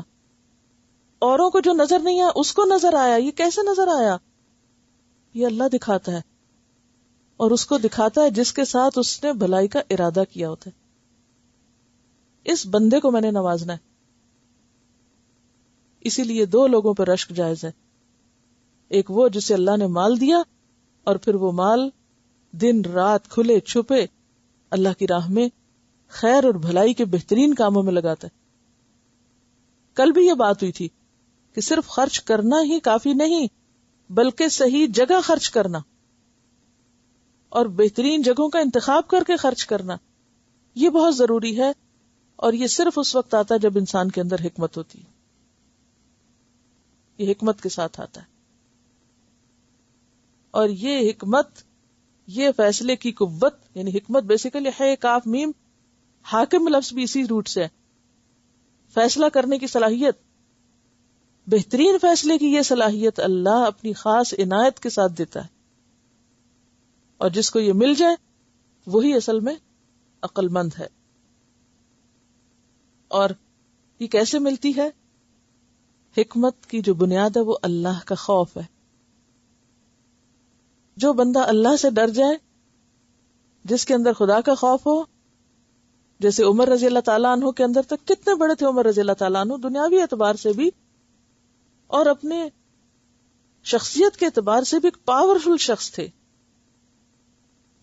اوروں کو جو نظر نہیں آیا اس کو نظر آیا. یہ کیسے نظر آیا؟ یہ اللہ دکھاتا ہے، اور اس کو دکھاتا ہے جس کے ساتھ اس نے بھلائی کا ارادہ کیا ہوتا ہے. اس بندے کو میں نے نوازنا ہے. اسی لیے دو لوگوں پر رشک جائز ہے، ایک وہ جسے اللہ نے مال دیا اور پھر وہ مال دن رات کھلے چھپے اللہ کی راہ میں خیر اور بھلائی کے بہترین کاموں میں لگاتا ہے. کل بھی یہ بات ہوئی تھی کہ صرف خرچ کرنا ہی کافی نہیں بلکہ صحیح جگہ خرچ کرنا اور بہترین جگہوں کا انتخاب کر کے خرچ کرنا یہ بہت ضروری ہے. اور یہ صرف اس وقت آتا ہے جب انسان کے اندر حکمت ہوتی ہے. یہ حکمت کے ساتھ آتا ہے. اور یہ حکمت، یہ فیصلے کی قوت، یعنی حکمت بیسیکلی ہے کاف میم، حاکم لفظ بھی اسی روٹ سے ہے، فیصلہ کرنے کی صلاحیت. بہترین فیصلے کی یہ صلاحیت اللہ اپنی خاص عنایت کے ساتھ دیتا ہے، اور جس کو یہ مل جائے وہی اصل میں عقل مند ہے. اور یہ کیسے ملتی ہے؟ حکمت کی جو بنیاد ہے وہ اللہ کا خوف ہے. جو بندہ اللہ سے ڈر جائے، جس کے اندر خدا کا خوف ہو، جیسے عمر رضی اللہ تعالیٰ عنہ کے اندر تک، کتنے بڑے تھے عمر رضی اللہ تعالیٰ عنہ دنیاوی اعتبار سے بھی اور اپنے شخصیت کے اعتبار سے بھی ایک پاورفل شخص تھے،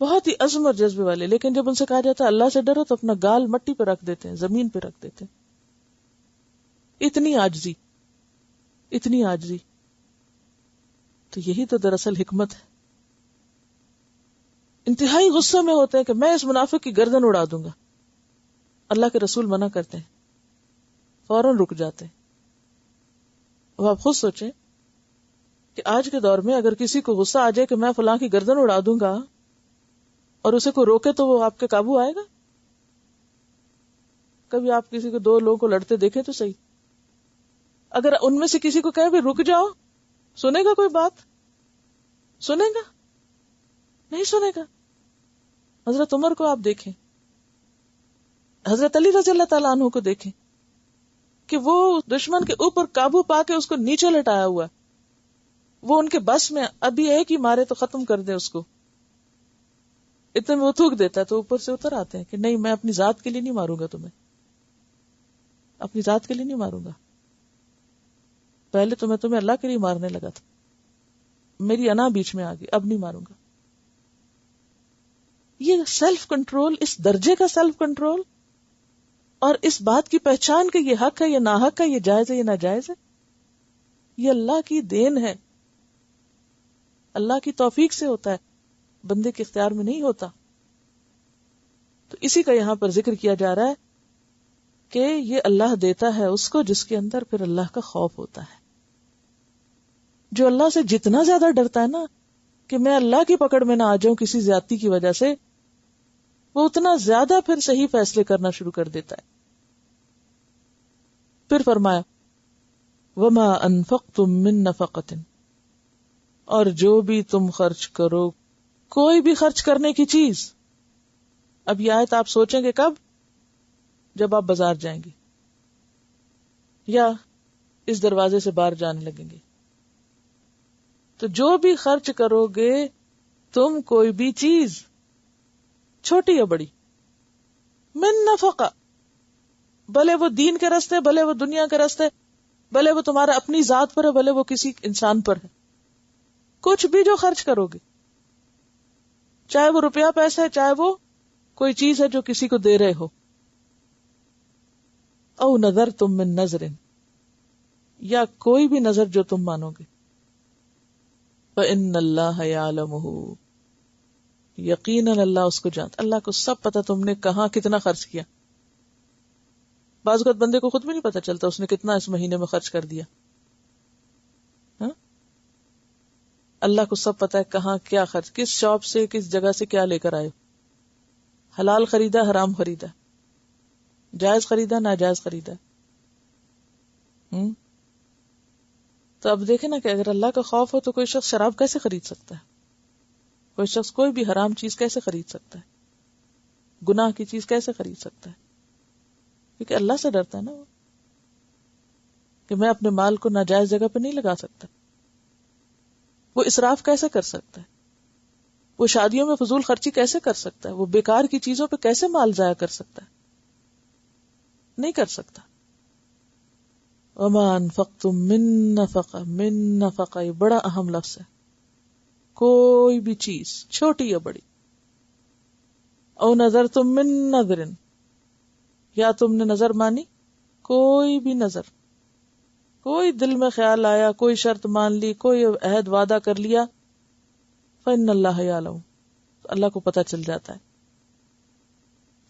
بہت ہی عزم اور جذبے والے. لیکن جب ان سے کہا جاتا ہے اللہ سے ڈرو تو اپنا گال مٹی پہ رکھ دیتے ہیں، زمین پہ رکھ دیتے ہیں. اتنی عاجزی، اتنی عاجزی. تو یہی تو دراصل حکمت ہے. انتہائی غصے میں ہوتے ہیں کہ میں اس منافق کی گردن اڑا دوں گا. اللہ کے رسول منع کرتے ہیں، فوراً رک جاتے ہیں. اب آپ خود سوچیں کہ آج کے دور میں اگر کسی کو غصہ آ جائے کہ میں فلاں کی گردن اڑا دوں گا اور اسے کوئی روکے تو وہ آپ کے قابو آئے گا؟ کبھی آپ کسی کو، دو لوگوں کو لڑتے دیکھیں تو صحیح، اگر ان میں سے کسی کو کہے بھی رک جاؤ، سنے گا کوئی بات؟ سنے گا؟ نہیں سنے گا. حضرت عمر کو آپ دیکھیں، حضرت علی رضی اللہ تعالیٰ عنہ کو دیکھیں کہ وہ دشمن کے اوپر قابو پا کے اس کو نیچے لٹایا ہوا ہے. وہ ان کے بس میں ابھی ایک ہی مارے تو ختم کر دیں اس کو، اتنے میں وہ تھوک دیتا ہے تو اوپر سے اتر آتے ہیں کہ نہیں، میں اپنی ذات کے لیے نہیں ماروں گا تمہیں، اپنی ذات کے لیے نہیں ماروں گا. پہلے تو میں تمہیں اللہ کے لیے مارنے لگا تھا، میری انا بیچ میں آ گئی، اب نہیں ماروں گا. یہ سیلف کنٹرول، اس درجے کا سیلف کنٹرول اور اس بات کی پہچان کہ یہ حق ہے یہ ناحق ہے، یہ جائز ہے یہ ناجائز ہے، یہ اللہ کی دین ہے، اللہ کی توفیق سے ہوتا ہے، بندے کے اختیار میں نہیں ہوتا. تو اسی کا یہاں پر ذکر کیا جا رہا ہے کہ یہ اللہ دیتا ہے اس کو جس کے اندر پھر اللہ کا خوف ہوتا ہے. جو اللہ سے جتنا زیادہ ڈرتا ہے نا کہ میں اللہ کی پکڑ میں نہ آ جاؤں کسی زیادتی کی وجہ سے، وہ اتنا زیادہ پھر صحیح فیصلے کرنا شروع کر دیتا ہے. پھر فرمایا وَمَا أَنفَقْتُم مِّن نَفَقَةٍ، اور جو بھی تم خرچ کرو، کوئی بھی خرچ کرنے کی چیز. اب یہ آیت آپ سوچیں گے کب؟ جب آپ بازار جائیں گے یا اس دروازے سے باہر جانے لگیں گے. تو جو بھی خرچ کرو گے تم، کوئی بھی چیز چھوٹی یا بڑی، من نفقہ، بھلے وہ دین کے راستے، بھلے وہ دنیا کے راستے، بھلے وہ تمہارا اپنی ذات پر ہے، بھلے وہ کسی انسان پر ہے، کچھ بھی جو خرچ کرو گے، چاہے وہ روپیہ پیسہ ہے، چاہے وہ کوئی چیز ہے جو کسی کو دے رہے ہو. او نظر تم من نظر، یا کوئی بھی نظر جو تم مانو گے. فإن اللہ یعلمہ، یقیناً اللہ اس کو جانتا. اللہ کو سب پتا تم نے کہاں کتنا خرچ کیا. بعض اوقات بندے کو خود بھی نہیں پتا چلتا اس نے کتنا اس مہینے میں خرچ کر دیا. اللہ کو سب پتا ہے کہاں کیا خرچ، کس شاپ سے کس جگہ سے کیا لے کر آئے، حلال خریدا حرام خریدا، جائز خریدا ناجائز خریدا. تو اب دیکھیں نا کہ اگر اللہ کا خوف ہو تو کوئی شخص شراب کیسے خرید سکتا ہے، کوئی شخص کوئی بھی حرام چیز کیسے خرید سکتا ہے، گناہ کی چیز کیسے خرید سکتا ہے، کیونکہ اللہ سے ڈرتا ہے نا وہ، کہ میں اپنے مال کو ناجائز جگہ پہ نہیں لگا سکتا. وہ اسراف کیسے کر سکتا ہے، وہ شادیوں میں فضول خرچی کیسے کر سکتا ہے، وہ بیکار کی چیزوں پہ کیسے مال ضائع کر سکتا ہے، نہیں کر سکتا. وَمَا أَنفَقْتُم مِّن نَفَقَةٍ، من نفقہ یہ بڑا اہم لفظ ہے. کوئی بھی چیز چھوٹی یا بڑی، او نظرتم من نظر، یا تم نے نظر مانی، کوئی بھی نظر، کوئی دل میں خیال آیا، کوئی شرط مان لی، کوئی عہد وعدہ کر لیا، فإن اللہ یعلم، اللہ کو پتہ چل جاتا ہے.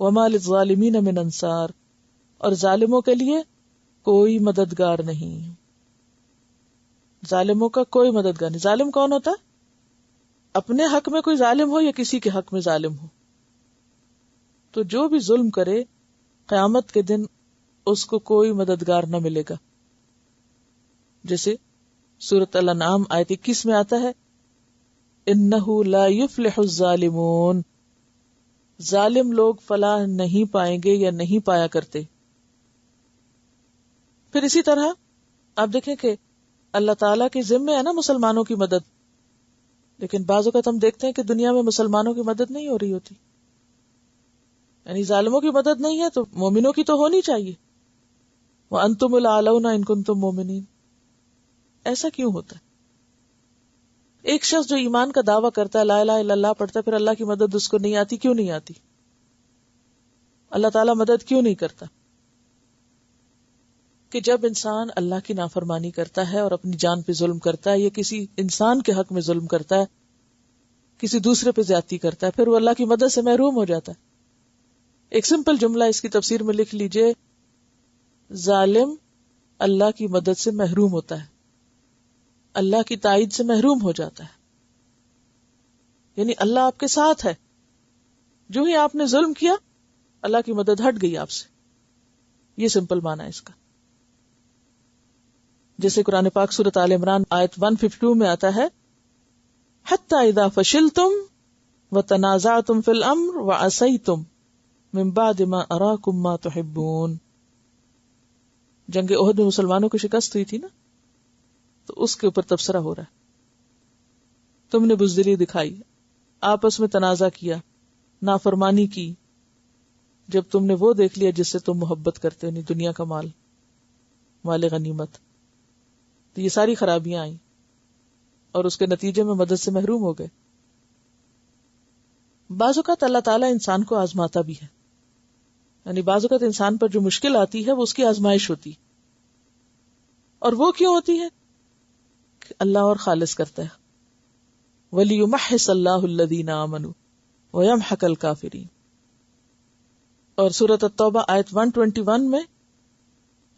وما للظالمین من انصار، اور ظالموں کے لیے کوئی مددگار نہیں، ظالموں کا کوئی مددگار نہیں. ظالم کون ہوتا ہے؟ اپنے حق میں کوئی ظالم ہو یا کسی کے حق میں ظالم ہو. تو جو بھی ظلم کرے قیامت کے دن اس کو کوئی مددگار نہ ملے گا. جیسے سورۃ الانعام آیت 21 میں آتا ہے، انہ لا یفلح الظالمون، ظالم لوگ فلاح نہیں پائیں گے یا نہیں پایا کرتے. پھر اسی طرح آپ دیکھیں کہ اللہ تعالیٰ کے ذمے ہے نا مسلمانوں کی مدد، لیکن بعض اوقات ہم دیکھتے ہیں کہ دنیا میں مسلمانوں کی مدد نہیں ہو رہی ہوتی. یعنی ظالموں کی مدد نہیں ہے تو مومنوں کی تو ہونی چاہیے. وَأَنْتُمُ الْأَعْلَوْنَ إِن كُنتُم مُؤْمِنِينَ. ایسا کیوں ہوتا ہے؟ ایک شخص جو ایمان کا دعویٰ کرتا ہے، لا الہ الا اللہ پڑھتا ہے، پھر اللہ کی مدد اس کو نہیں آتی، کیوں نہیں آتی؟ اللہ تعالیٰ مدد کیوں نہیں کرتا؟ کہ جب انسان اللہ کی نافرمانی کرتا ہے اور اپنی جان پہ ظلم کرتا ہے یا کسی انسان کے حق میں ظلم کرتا ہے، کسی دوسرے پہ زیادتی کرتا ہے، پھر وہ اللہ کی مدد سے محروم ہو جاتا ہے. ایک سمپل جملہ اس کی تفسیر میں لکھ لیجئے، ظالم اللہ کی مدد سے محروم ہوتا ہے، اللہ کی تائید سے محروم ہو جاتا ہے. یعنی اللہ آپ کے ساتھ ہے، جو ہی آپ نے ظلم کیا اللہ کی مدد ہٹ گئی آپ سے. یہ سمپل معنی ہے اس کا. جیسے قرآن پاک سورۃ آل عمران آیت 152 میں آتا ہے، حتی اذا فشلتم وتنازعتم فی الامر وعصیتم من بعد ما اراکم ما تحبون. جنگ احد میں مسلمانوں کو شکست ہوئی تھی نا، تو اس کے اوپر تبصرہ ہو رہا ہے. تم نے بزدلی دکھائی، آپس میں تنازع کیا، نافرمانی کی، جب تم نے وہ دیکھ لیا جس سے تم محبت کرتے، یعنی دنیا کا مال، مال غنیمت. تو یہ ساری خرابیاں آئیں اور اس کے نتیجے میں مدد سے محروم ہو گئے. بعض اوقات اللہ تعالیٰ انسان کو آزماتا بھی ہے، یعنی بعض اوقات انسان پر جو مشکل آتی ہے وہ اس کی آزمائش ہوتی، اور وہ کیوں ہوتی ہے؟ کہ اللہ اور خالص کرتا ہے. وَلِيُمَحِّصَ اللَّهُ الَّذِينَ آمَنُوا وَيَمْحَقَ الْكَافِرِينَ. اور سورۃ التوبہ آیت 121 میں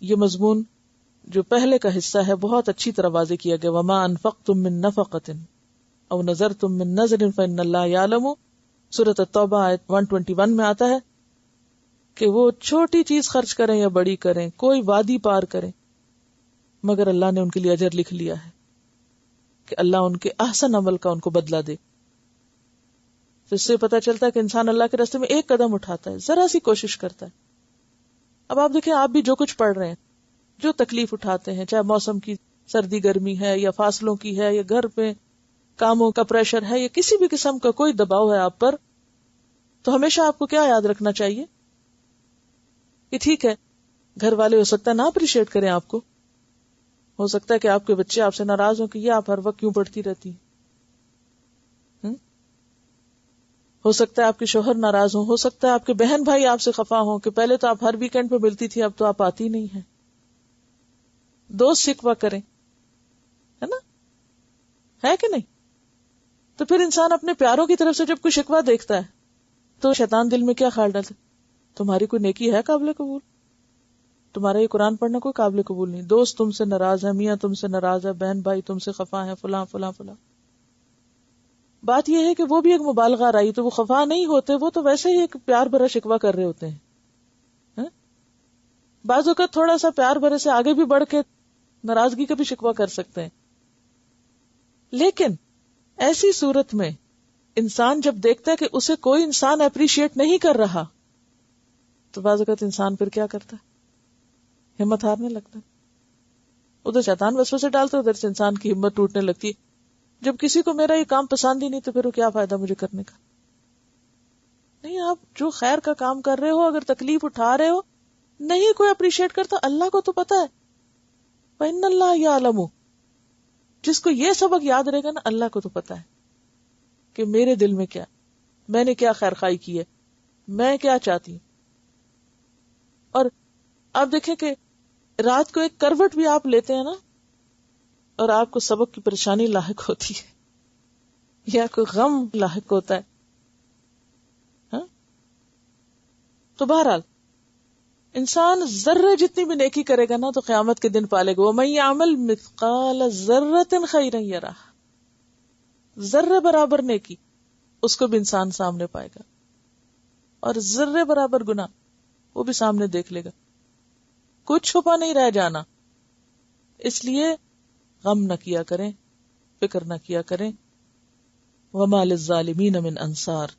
یہ مضمون جو پہلے کا حصہ ہے بہت اچھی طرح واضح کیا گیا. وَمَا أَنفَقْتُم مِّن نَفَقَةٍ أَوْ نَذَرْتُم مِّن نَذْرٍ فَإِنَّ اللَّهَ يَعْلَمُ. سورۃ التوبہ آیت 121 میں آتا ہے کہ وہ چھوٹی چیز خرچ کریں یا بڑی کریں، کوئی وادی پار کریں، مگر اللہ نے ان کے لیے اجر لکھ لیا ہے کہ اللہ ان کے احسن عمل کا ان کو بدلہ دے. تو اس سے پتہ چلتا ہے کہ انسان اللہ کے راستے میں ایک قدم اٹھاتا ہے، ذرا سی کوشش کرتا ہے. اب آپ دیکھیں، آپ بھی جو کچھ پڑھ رہے ہیں، جو تکلیف اٹھاتے ہیں، چاہے موسم کی سردی گرمی ہے یا فاصلوں کی ہے یا گھر پہ کاموں کا پریشر ہے یا کسی بھی قسم کا کوئی دباؤ ہے آپ پر، تو ہمیشہ آپ کو کیا یاد رکھنا چاہیے کہ ٹھیک ہے، گھر والے ہو سکتا ہے نہ اپریشیٹ کریں آپ کو، ہو سکتا ہے کہ آپ کے بچے آپ سے ناراض ہوں کہ یہ آپ ہر وقت کیوں پڑھتی رہتی ہیں، ہو سکتا ہے آپ کے شوہر ناراض ہوں، ہو سکتا ہے آپ کے بہن بھائی آپ سے خفا ہوں کہ پہلے تو آپ ہر ویکینڈ پہ ملتی تھی، اب تو آپ آتی نہیں ہیں. دوست شکوہ کریں، ہے نا، ہے کہ نہیں؟ تو پھر انسان اپنے پیاروں کی طرف سے جب کوئی شکوہ دیکھتا ہے تو شیطان دل میں کیا خیال ڈالتا ہے؟ تمہاری کوئی نیکی ہے قابل قبول؟ تمہارا یہ قرآن پڑھنا کوئی قابل قبول نہیں، دوست تم سے ناراض ہے، میاں تم سے ناراض ہے، بہن بھائی تم سے خفا ہے، فلاں فلاں فلاں. بات یہ ہے کہ وہ بھی ایک مبالغہ رائی، تو وہ خفا نہیں ہوتے، وہ تو ویسے ہی ایک پیار بھرا شکوہ کر رہے ہوتے ہیں. بعض اوقات تھوڑا سا پیار بھرے سے آگے بھی بڑھ کے ناراضگی کا بھی شکوہ کر سکتے ہیں. لیکن ایسی صورت میں انسان جب دیکھتا ہے کہ اسے کوئی انسان اپریشیٹ نہیں کر رہا، تو بعض اوقات انسان پھر کیا کرتا ہے؟ ہمت ہارنے لگتا ہے. ادھر شیطان وسوسے ڈالتا ہے، ادھر سے انسان کی ہمت ٹوٹنے لگتی ہے. جب کسی کو میرا یہ کام پسند ہی نہیں تو پھر وہ کیا فائدہ مجھے کرنے کا؟ نہیں، آپ جو خیر کا کام کر رہے ہو، اگر تکلیف اٹھا رہے ہو، نہیں کوئی اپریشیٹ کرتا، اللہ کو تو پتا ہے. فإن اللہ یعلم. جس کو یہ سبق یاد رہے گا نا، اللہ کو تو پتا ہے کہ میرے دل میں کیا، میں نے کیا خیر خائی کی ہے. میں کیا چاہتی ہوں. اور آپ دیکھیں کہ رات کو ایک کروٹ بھی آپ لیتے ہیں نا، اور آپ کو سبق کی پریشانی لاحق ہوتی ہے یا کوئی غم لاحق ہوتا ہے، ہاں؟ تو بہرحال انسان ذرے جتنی بھی نیکی کرے گا نا تو قیامت کے دن پالے گا. وَمَن يَعْمَلْ مِثْقَالَ ذَرَّةٍ خَيْرًا يَرَهُ، ذرے برابر نیکی اس کو بھی انسان سامنے پائے گا، اور ذرے برابر گناہ وہ بھی سامنے دیکھ لے گا. کچھ چھپا نہیں رہ جانا. اس لیے غم نہ کیا کریں، فکر نہ کیا کریں. وَمَا لِلظَّالِمِينَ مِنْ أَنصَارٍ،